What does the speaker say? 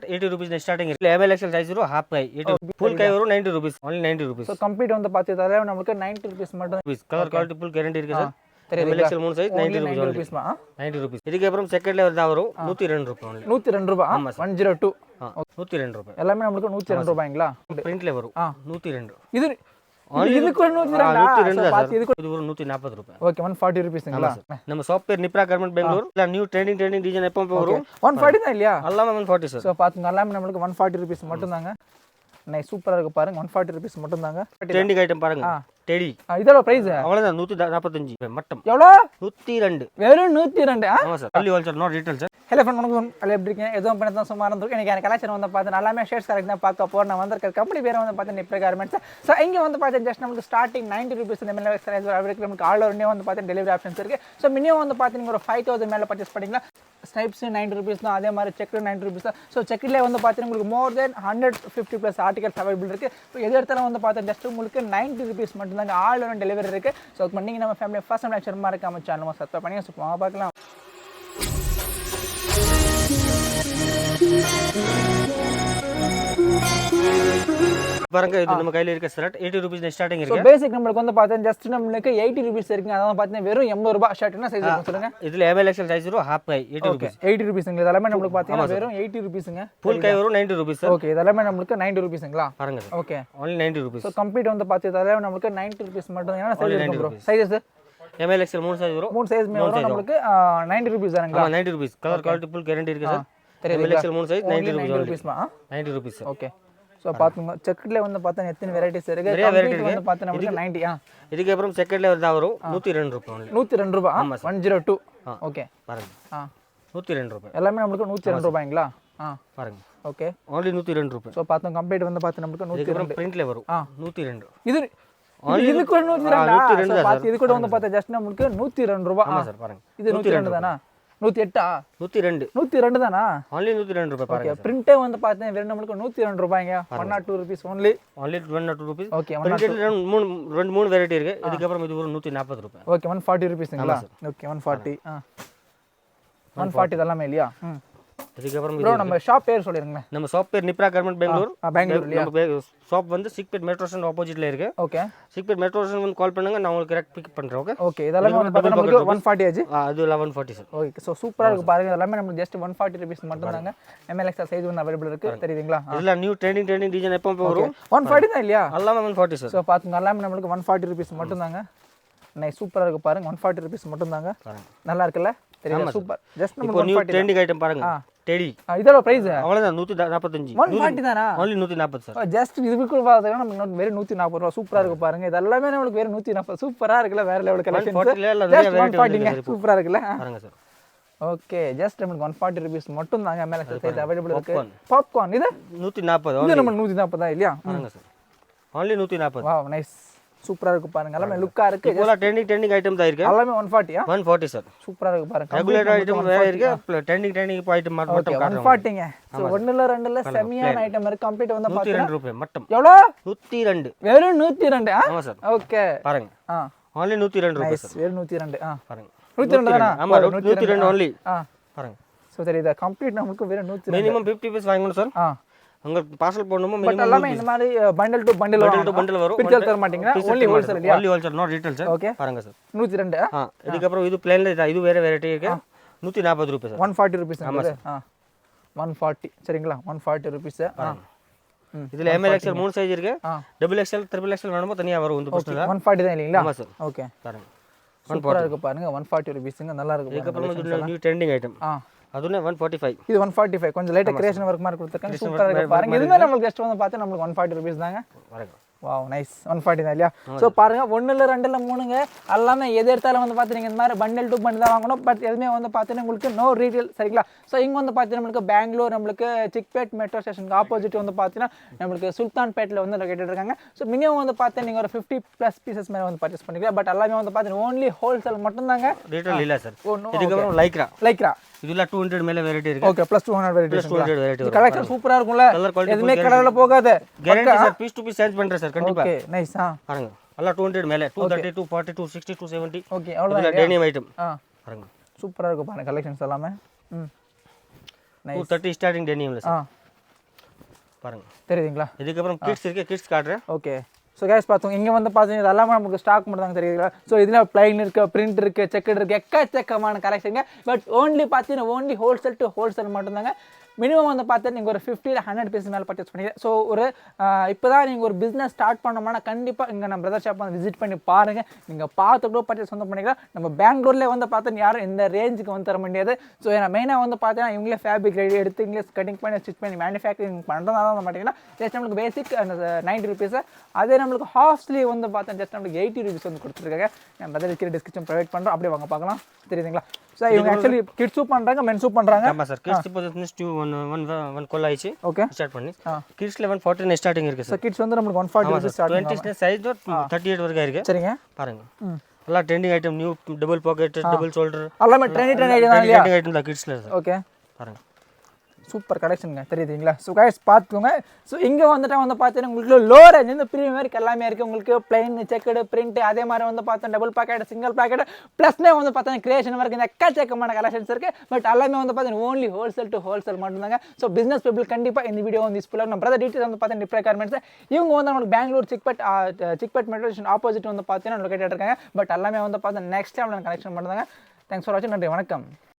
80 rupees starting is MLXL size half kai 80 full kai varum 90 rupees only 90 rupees so complete வந்து பாத்தீதால நமக்கு 90 rupees மட்டும் color quality full guarantee இருக்கு sir MLXL 3 size 90 rupees மா 90 rupees இதுக்கு அப்புறம் second layer தான் வரும் 102 ரூபாய் only 102 ரூபாய் 102 102 ரூபாய் எல்லாமே நமக்கு 102 ரூபாய்ங்களா பிரிண்ட்ல வரும் 102 இது இதுக்கு 102 பாத்து இதுக்கு இது ஒரு 140 ரூபாய் ஓகே 140 ரூபீஸ்ங்களா நம்ம ஷாப் பேர் நிப்ரா garment Bengaluru new trending design எப்போ வரும் 140 தான் இல்லையா எல்லாமே 140 சார் சோ பாத்துங்க எல்லாமே நமக்கு 140 ரூபீஸ் மட்டும் தாங்க நைஸ் சூப்பரா இருக்கு பாருங்க 140 ரூபீஸ் மட்டும் தாங்க ட்ரெண்டிங் ஐட்டம் பாருங்க டெடி இதோட பிரைஸ் அவ்வளவுதான் 145 மட்டும் எவ்வளவு 102 வெறும் 102 ஆமா sir only wholesale not retail sir hello friend வணக்கம் எல்லாம் எப்படி இருக்கீங்க எதுவும் பண்ணி தான் சும்மா இருந்திருக்கும் எனக்கு கலெக்ஷன் வந்து பார்த்து எல்லாமே ஷேர்ஸ் கரெக்ட் தான் பார்க்க போகிறேன் நான் வந்திருக்க கம்பெனி பேர் வந்து பார்த்து நிப்ரா கார்மெண்ட்ஸ் ஸோ இங்கே வந்து பார்த்து ஜஸ்ட் நமக்கு ஸ்டார்டிங் 90 ரூபீஸ் இந்த மேலே அவைலபிள் நமக்கு ஆல் ஓவர் இந்தியா வந்து பார்த்து டெலிவரி ஆப்ஷன்ஸ் இருக்குது ஸோ மினிமம் வந்து பார்த்து நீங்கள் ஒரு 5000 மேலே பர்ச்சேஸ் பண்ணிங்களா ஸ்னைப்ஸ் 90 ரூபீஸ் தான் அதே மாதிரி செக் 90 ரூபீஸ் தான் ஸோ செக்கில் வந்து பார்த்தீங்கன்னா உங்களுக்கு மோர் தென் 150 ப்ளஸ் ஆர்டிகல்ஸ் அவைலபிள் இருக்குது ஸோ எது எடுத்தாலும் வந்து பார்த்தா ஜஸ்ட் உங்களுக்கு 90 ரூபீஸ் மட்டும் தாங்க ஆல் ஓவர் டெலிவரி இருக்குது ஸோ நீங்கள் நம்ம ஃபேமிலி ஃபர்ஸ்ட் டைம் ஷேர் இருக்காம சேனல் சப்ஸ்கிரைப் பண்ணி ஸோ பார்க்கலாம் பாருங்க இது நம்ம கையில இருக்க ஷர்ட் 80 ரூபீஸ் ஸ்டார்டிங் இருக்கு சோ பேசிக் நமக்கு வந்து பார்த்தா ஜஸ்ட் நமக்கு 80 ரூபீஸ் இருக்குங்க அதான் பார்த்தீங்கன்னா வெறும் 80 ரூபாய் ஷர்ட்னா சைஸ் சொல்லுங்க இதுல MLXL சைஸ் வரும் half கை 80 ரூபீஸ் 80 ரூபீஸ்ங்க இதெல்லாம் நமக்கு பார்த்தீங்கன்னா வெறும் 80 ரூபீஸ்ங்க full கை வரும் 90 ரூபீஸ் ஓகே இதெல்லாம் நமக்கு 90 ரூபீஸ்ங்களா பாருங்க okay only 90 rupees so complete வந்து பார்த்தீங்கன்னா நமக்கு 90 ரூபீஸ் மட்டும் ஏனா சைஸ் இருக்கு ப்ரோ சைஸ் MLXL 3 சைஸ் வரும் 3 சைஸ் மேல நமக்கு 90 ரூபீஸ் தானங்களா 90 rupees colour quality full guarantee இருக்கு sir MLXL 3 size 90 rupees 90 rupees okay so பாத்துங்க செக்ல வந்து பார்த்தா எத்தனை வெரைட்டிஸ் இருக்கு கம்ப்ளீட் வந்து பார்த்தா நமக்கு 90 இதுக்கு அப்புறம் செகண்ட் லேயர் தான் வரும் 102 ரூபாய் only 102 ரூபாய் 102 ஓகே பாருங்க 102 ரூபாய் எல்லாமே நமக்கு 102 ரூபாய்ங்களா பாருங்க ஓகே only 102 ரூபாய் சோ பாத்தோம் கம்ப்ளீட் வந்து பார்த்தா நமக்கு 102 பிரிண்ட்ல வரும் 102 இது இது கூட 102 பாத்து இது கூட வந்து பார்த்தா ஜஸ்ட் நமக்கு 102 ரூபாய் ஆமா சார் பாருங்க இது 102 தானா 108 102 தானா only 102 ரூபாய் பாருங்க ஓகே பிரிண்டே வந்து பார்த்தா வெறும் நமக்கு 102 ரூபாய்ங்க 102 ரூபீஸ் only 102 ரூபீஸ் ஓகே பிரிண்டட்ல மூணு வெரைட்டி இருக்கு இதுக்கு அப்புறம் இது ஒரு 140 ரூபாய் ஓகே 140 ரூபீஸ்ங்களா ஓகே 140 140 இதெல்லாம் இல்லையா இதுக்கு அப்புறம் ப்ரோ நம்ம ஷாப் பேர் சொல்லிருங்க நம்ம ஷாப் பேர் நிப்ரா கார்மெண்ட் பெங்களூர் பெங்களூர் ஷாப் வந்து சிக்பெட் மெட்ரோ ஸ்டேஷன் ஆப்போசிட்ல இருக்கு ஓகே சிக்பெட் மெட்ரோ ஸ்டேஷன் வந்து கால் பண்ணுங்க நான் உங்களுக்கு கரெக்ட் பிக் பண்றேன் ஓகே ஓகே இதெல்லாம் வந்து பார்த்தா நமக்கு 140 ஆச்சு அது 1140 சார் ஓகே சோ சூப்பரா இருக்கு பாருங்க இதெல்லாம் நமக்கு ஜஸ்ட் 140 ரூபீஸ் மட்டும் தாங்க MLXL சைஸ் வந்து அவேலபிள் இருக்கு தெரியுதுங்களா இதெல்லாம் நியூ ட்ரெண்டிங் டிசைன் எப்போ வரும் 140 தான் இல்லையா எல்லாமே 140 சார் சோ பாத்துங்க எல்லாமே நமக்கு 140 ரூபீஸ் மட்டும் தாங்க நைஸ் சூப்பரா இருக்கு பாருங்க 140 ரூபீஸ் மட்டும் தாங்க நல்லா இருக்குல்ல தெரியுது சூப்பர் ஜஸ்ட் நம்ம நியூ ட்ரெண்டிங் ஐட்டம் பாருங்க டெடி இதோட பிரைஸ் அவ்வளவுதான் 145 140 தானா only 140 சார் ஜஸ்ட் இதுக்கு பார்த்தா நமக்கு வெறும் 140 ரூபாய் சூப்பரா இருக்கு பாருங்க இதெல்லாம் நமக்கு வெறும் 140 சூப்பரா இருக்குல வேற லெவல் கலெக்ஷன் 140 சூப்பரா இருக்குல பாருங்க சார் ஓகே ஜஸ்ட் நமக்கு 140 ரூபீஸ் மட்டும் தாங்க MLXL சைஸ் அவேலபிள் இருக்கு பாப்கார்ன் இது 140 இது நம்ம 140 தான் இல்லையா பாருங்க சார் only 140 வாவ் நைஸ் சூப்பரா இருக்கு பாருங்க எல்லாமே லுக்கா இருக்கு இதெல்லாம் ட்ரெண்டிங் ஐட்டம் தான் இருக்கு எல்லாமே 140 140 சார் சூப்பரா இருக்கு பாருங்க ரெகுலர் ஐட்டம் வேற இருக்கு ட்ரெண்டிங் ஐட்டம் மட்டும் காட்டுறேன் 140ங்க சோ ஒண்ணுல ரெண்டுல செமியான ஐட்டம் இருக்கு கம்ப்ளீட் வந்து 102 ரூபாய் மட்டும் எவ்வளவு 102 வெறும் 102 ஆமா சார் ஓகே பாருங்க only 102 ரூபாய் சார் வெறும் 102 பாருங்க 102 தானா ஆமா 102 only பாருங்க சோ சரி இத கம்ப்ளீட் நமக்கு வெறும் 102 மினிமம் 50 பீஸ் வாங்கணும் சார் உங்களுக்கு பார்சல் பண்ணனும் மினிமம் எல்லாமே இந்த மாதிரி பண்டல் டு பண்டல் வரும் பிரிச்சல் தர மாட்டீங்க only wholesale இல்லையா only wholesale not retail sir okay பாருங்க சார் 102 இதுக்கு அப்புறம் இது பிளேன்ல இது வேற வெரைட்டி இருக்கு 140 ரூபாய் சார் 140 ரூபாய் இது 140 சரிங்களா 140 ரூபாய் இதுல MLXL 3 சைஸ் இருக்கு டபுள் எக்ஸ்எல் ட்ரிபிள் எக்ஸ்எல் வேணுமோ தனியா வரும் இந்த பிரச்சனை 140 தான் இல்லீங்களா ஆமா சார் ஓகே பாருங்க சூப்பரா இருக்கு பாருங்க 140 ரூபாய்ங்க நல்லா இருக்கு இதுக்கு அப்புறம் நியூ ட்ரெண்டிங் ஐட்டம் அதுனே 145 இது 145 கொஞ்சம் லைட்டா கிரியேஷன் வர்க் மாதிரி கொடுத்திருக்காங்க சூப்பரா இருக்கு பாருங்க இதுமே நமக்கு ஜஸ்ட் வந்து பார்த்தா நமக்கு 140 ரூபாய் தாங்க பாருங்க வாவ் நைஸ் 140 தான் இல்லையா சோ பாருங்க ஒண்ணுல ரெண்டுல மூணுங்க எல்லாமே எது எடுத்தாலும் வந்து பாத்தீங்க இந்த மாதிரி பண்டல் டு பண்டல் தான் வாங்கணும் பட் எதுமே வந்து பாத்தீங்கன்னா உங்களுக்கு நோ ரீட்டெயில் சரிங்களா சோ இங்க வந்து பாத்தீங்கன்னா நமக்கு பெங்களூர் நமக்கு சிக்பெட் மெட்ரோ ஸ்டேஷனுக்கு ஆப்போசிட் வந்து பாத்தீங்கன்னா நமக்கு சுல்தான்பேட்ல வந்து லொகேட்டட் இருக்காங்க சோ மினிமம் வந்து பாத்தீங்கன்னா நீங்க ஒரு 50 பிளஸ் பீசஸ் மேல வந்து பர்ச்சேஸ் பண்ணிக்கலாம் பட் எல்லாமே வந்து பாத்தீங்கன்னா only wholesale மட்டும் தாங்க ரீட்டெயில் இல்ல சார் இதுக்கு அப்புறம் லைக்ரா இதுல 200 மேல வெரைட்டி இருக்கு ஓகே + 200 வெரைட்டி + 200 வெரைட்டி கலெக்ஷன் சூப்பரா இருக்கும்ல எதுமே கலர்ல போகாத guarantee sir piece to piece change பண்றேன் சார் கண்டிப்பா ஓகே நைஸ் பாருங்க எல்லாம் 200 மேல 230 240 260 270 ஓகே அவ்வளவுதான் டெனிம் ஐட்டம் பாருங்க சூப்பரா இருக்கு பாருங்க கலெக்ஷன்ஸ் எல்லாமே நைஸ் 230 ஸ்டார்டிங் டெனிம்ல சார் பாருங்க தெரியுதுங்களா? இதுக்கப்புறம் கிட்ஸ் இருக்கு, கிட்ஸ் காட்டுறேன். ஓகே. ஸோ கேஸ் பார்த்தோம் இங்கே வந்து பார்த்தீங்கன்னா எல்லாமே நமக்கு ஸ்டாக் மட்டும் தாங்க தெரியுதுங்களா? ஸோ இதில் பிளைன் இருக்குது, பிரிண்ட் இருக்குது, செக்கட் இருக்குது, எக்கச்சக்கமான கலெக்ஷனுங்க. பட் ஓன்லி பார்த்தீங்கன்னா ஓன்லி ஹோல்சேல் டு ஹோல்சேல் மட்டும்தாங்க. மினிமம் வந்து பார்த்தீங்கன்னா நீங்கள் ஒரு 50 to 100 பீஸ் மேலே பர்ச்சேஸ் பண்ணிக்கிறேன். ஸோ ஒரு இப்போ தான் நீங்கள் ஒரு பிஸ்னஸ் ஸ்டார்ட் பண்ணோம்னா கண்டிப்பாக இங்கே நம்ம பிரதர் ஷாப் வந்து விசிட் பண்ணி பாருங்கள். நீங்கள் பார்த்து கூட பர்ச்சேஸ் வந்து பண்ணிக்கலாம். நம்ம பெங்களூர்லேயே வந்து பார்த்தீங்கன்னா யாரும் இந்த ரேஞ்சுக்கு வந்து தர முடியாது. ஸோ ஏன்னா மெயினாக வந்து பார்த்தீங்கன்னா இவங்களே ஃபேப்ரிக் ரெடி எடுத்து இங்கிலீஷ் கட்டிங் பண்ணி ஸ்டிச் பண்ணி மேனுஃபேக்சரிங் பண்ணுறதுனால வந்து பார்த்தீங்கன்னா ஜஸ்ட் நம்மளுக்கு பேசிக் அந்த 90 ருபீஸு, அதே நம்மளுக்கு ஹாஃப் ஸ்லீவ் வந்து பார்த்தா ஜஸ்ட் நம்மளுக்கு 80 ருபீஸ் வந்து கொடுத்துருக்காங்க. நம்ம பிரதர் இருக்கிற டிஸ்கிரிப்ஷன் ப்ரொவைட் பண்ணுறோம், அப்படியே வாங்க பார்க்கலாம். தெரியுதுங்களா? ஸோ இவங்க ஆக்சுவலி கிட்ஸும் பண்ணுறாங்க, மென்ஸும் பண்ணுறாங்க. ஆமாம் சார். கிட்ஸ் இப்போ ஜஸ்ட் ஒன் கொல்ல ஆயிடுச்சு. ஓகே. ஸ்டார்ட் பண்ணி கிட்ஸ்ல 149 ஸ்டார்டிங் இருக்கு ஸோ சார். கிட்ஸ் வந்து நம்மளுக்கு 140 ஸ்டார்ட் 20 சைஸ் 38 வரைக்கும் இருக்கு. சரிங்க. பாருங்க எல்லாம் trending item, new double pocket, double shoulder, எல்லாமே ட்ரெண்டிங் ஐட்டம் தான் இல்லையா? ட்ரெண்டிங் ஐட்டம் தான் கிட்ஸ்ல சார். ஓகே. பாருங்க சூப்பர் கலெக்ஷனுங்க, தெரியுதுங்களா? ஸோ கைஸ் பார்த்துக்கோங்க. ஸோ இங்கே வந்துட்டு வந்து பார்த்தீங்கன்னா உங்களுக்கு லோ ரேஞ்ச் இந்த ப்ரீமியம் வரைக்கும் எல்லாமே இருக்குது. உங்களுக்கு பிளைன், செக்கடு, பிரிண்ட், அதே மாதிரி வந்து பார்த்தா டபுள் பாக்கெட், சிங்கிள் பாக்கெட், ப்ளஸ்னே வந்து பார்த்தீங்கன்னா கிரியேஷன் வரைக்கும் இந்த எக்கச்சக்கமான கலெக்ஷன்ஸ் இருக்குது. பட் எல்லாமே வந்து பார்த்தீங்கன்னா ஓன்லி ஹோல்சேல் டு ஹோல்சேல் மட்டும்தாங்க. ஸோ பிஸ்னஸ் பீப்புள் கண்டிப்பாக இந்த வீடியோ வந்து யூஸ்ஃபுல்லாக நம்ம பிரதர் டீட்டெயில்ஸ் வந்து பார்த்தீங்கன்னா நிப்ரா கார்மெண்ட்ஸ். இவங்க வந்து நம்மளுக்கு Bengaluru Chickpet metro station opposite வந்து பார்த்தீங்கன்னா லொக்கேட் இருக்காங்க. பட் எல்லாமே வந்து பார்த்தீங்கன்னா நெக்ஸ்ட் டைம் கனெக்ஷன் பண்ணுறாங்க. தேங்க்ஸ் ஃபார் வாட்சிங். நன்றி, வணக்கம்.